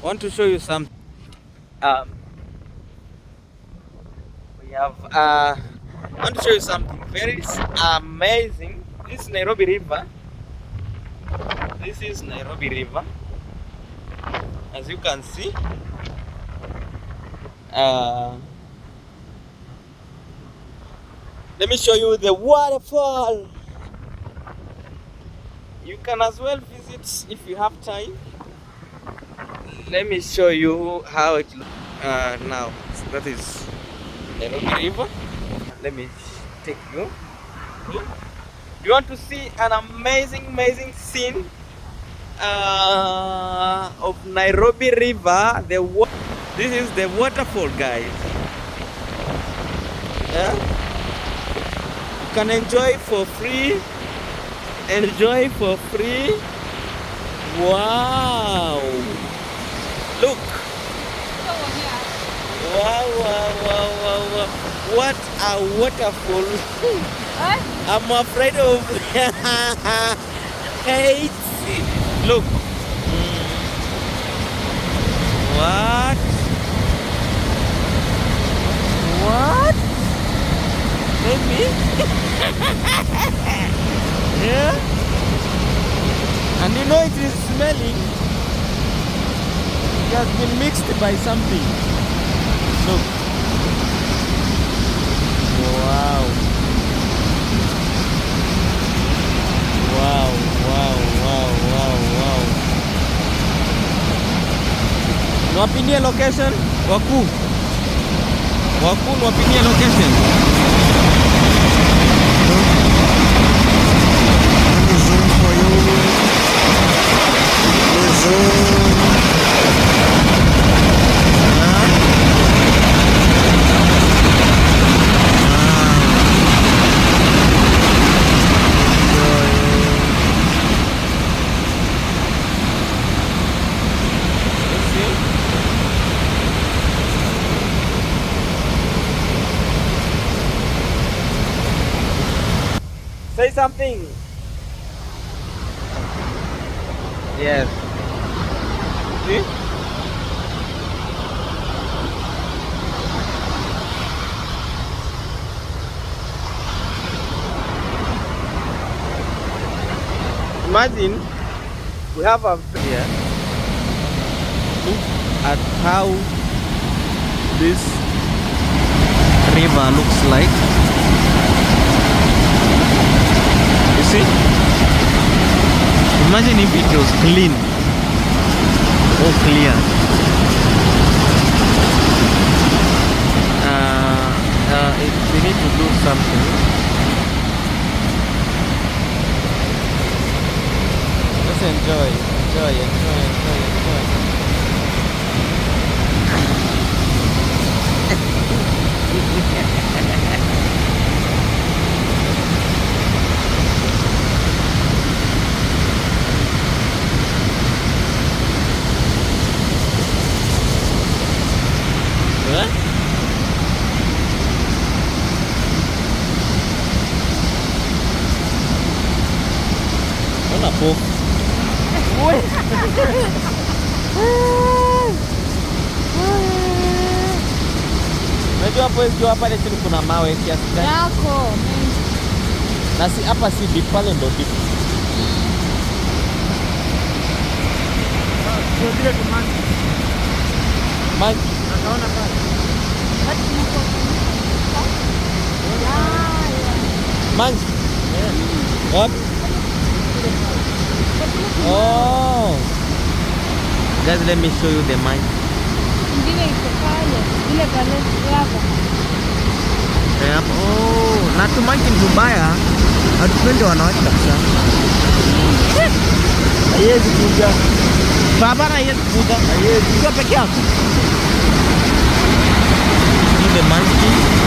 want to show you something. We have I want to show you something very amazing. This is Nairobi River. This is Nairobi River. As you can see, let me show you the waterfall. You can as well visit if you have time. Let me show you how it looks now. So that is Nairobi River. Let me take you. You want to see an amazing scene of Nairobi River? This is the waterfall, guys. Yeah? You can enjoy for free. Enjoy for free. Wow! Look! Wow! What a waterfall! I'm afraid of heights. Look! What? Maybe? Yeah? And you know it is smelling. It has been mixed by something. Look. Wow. Wapinie location? Waku, wapinie location. Let me zoom for you. Say something. Yes. See? Imagine we have a here. Look at how this river looks like. See? Imagine if it was clean or clear. We need to do something. Let's enjoy. Po. Unajua hapo hiyo hapa ile chini kuna mawe kiasi gani? Yako. Na si hapa si deep pale ndo deep. Ndio vile tumani. Maji. Unaona pale. Maji niko. Maji. What? Oh, guys, let me show you the mine. Oh, natumai kitu mbaya hatupendi wanawake kabisa. Haiwezi kuja. Barabara haiwezi kuja. Haiwezi. Kwa peke yako. See the monkey.